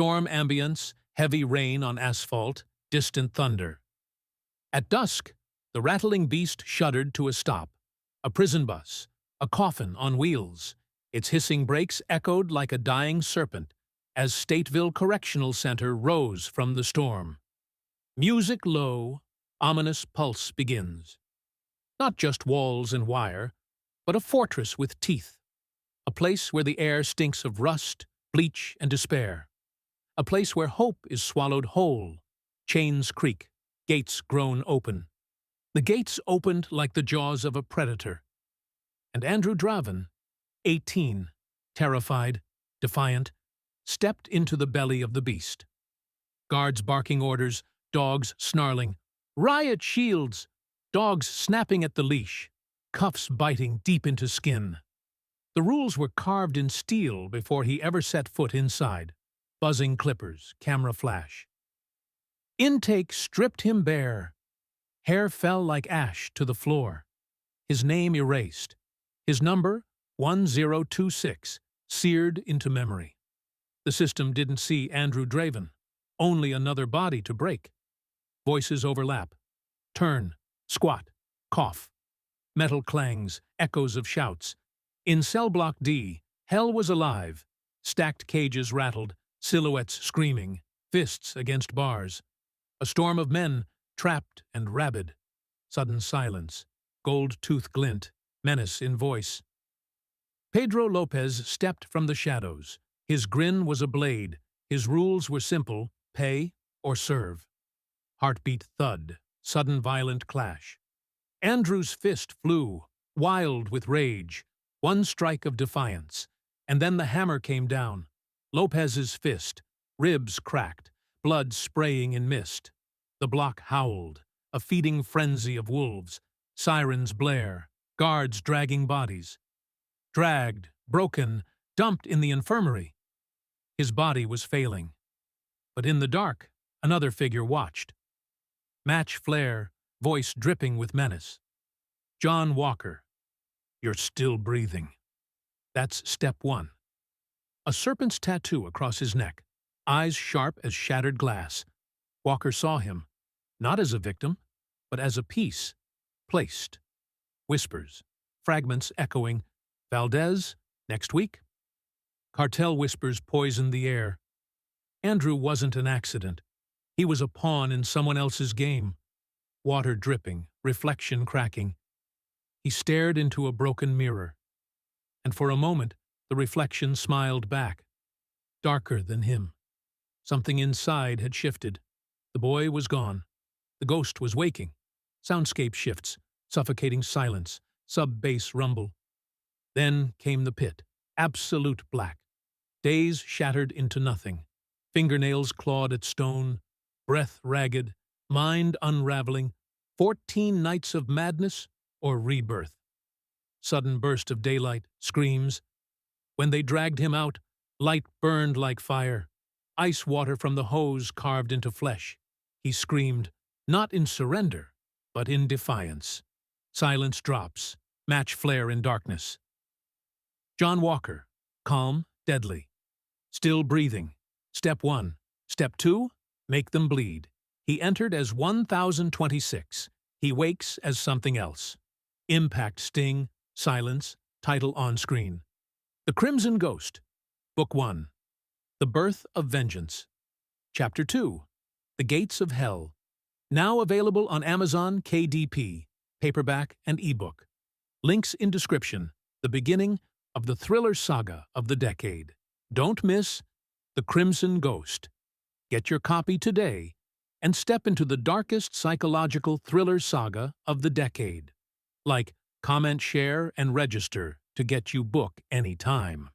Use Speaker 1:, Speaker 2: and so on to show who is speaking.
Speaker 1: Storm ambience, heavy rain on asphalt, distant thunder. At dusk, the rattling beast shuddered to a stop. A prison bus, a coffin on wheels. Its hissing brakes echoed like a dying serpent as Stateville Correctional Center rose from the storm. Music low, ominous pulse begins. Not just walls and wire, but a fortress with teeth. A place where the air stinks of rust, bleach, and despair. A place where hope is swallowed whole. Chains creak, gates groan open. The gates opened like the jaws of a predator. And Andrew Draven, 18, terrified, defiant, stepped into the belly of the beast. Guards barking orders, dogs snarling. Riot shields! Dogs snapping at the leash, cuffs biting deep into skin. The rules were carved in steel before he ever set foot inside. Buzzing clippers, camera flash. Intake stripped him bare. Hair fell like ash to the floor. His name erased. His number, 1026, seared into memory. The system didn't see Andrew Draven, only another body to break. Voices overlap. Turn, squat, cough. Metal clangs, echoes of shouts. In cell block D, hell was alive. Stacked cages rattled, silhouettes screaming, fists against bars. A storm of men, trapped and rabid. Sudden silence, gold tooth glint, menace in voice. Pedro Lopez stepped from the shadows. His grin was a blade. His rules were simple: pay or serve. Heartbeat thud, sudden violent clash. Andrew's fist flew, wild with rage. One strike of defiance, and then the hammer came down. Lopez's fist, ribs cracked, blood spraying in mist. The block howled, a feeding frenzy of wolves. Sirens blare, guards dragging bodies. Dragged, broken, dumped in the infirmary. His body was failing. But in the dark, another figure watched. Match flare, voice dripping with menace. John Walker. You're still breathing. That's step one. A serpent's tattoo across his neck, eyes sharp as shattered glass. Walker saw him, not as a victim, but as a piece, placed. Whispers, fragments echoing. Valdez, next week? Cartel whispers poisoned the air. Andrew wasn't an accident. He was a pawn in someone else's game. Water dripping, reflection cracking. He stared into a broken mirror. And for a moment, the reflection smiled back. Darker than him. Something inside had shifted. The boy was gone. The ghost was waking. Soundscape shifts, suffocating silence, sub-bass rumble. Then came the pit, absolute black. Days shattered into nothing. Fingernails clawed at stone, breath ragged, mind unraveling. 14 nights of madness or rebirth. Sudden burst of daylight, screams. When they dragged him out, light burned like fire. Ice water from the hose carved into flesh. He screamed, not in surrender, but in defiance. Silence drops, match flare in darkness. John Walker, calm, deadly. Still breathing. Step 1. Step 2, make them bleed. He entered as 1026. He wakes as something else. Impact sting, silence, title on screen. The Crimson Ghost. Book 1. The Birth of Vengeance. Chapter 2. The Gates of Hell. Now available on Amazon KDP, paperback and ebook. Links in description. The beginning of the thriller saga of the decade. Don't miss The Crimson Ghost. Get your copy today and step into the darkest psychological thriller saga of the decade. Like, comment, share, and register to get you book anytime.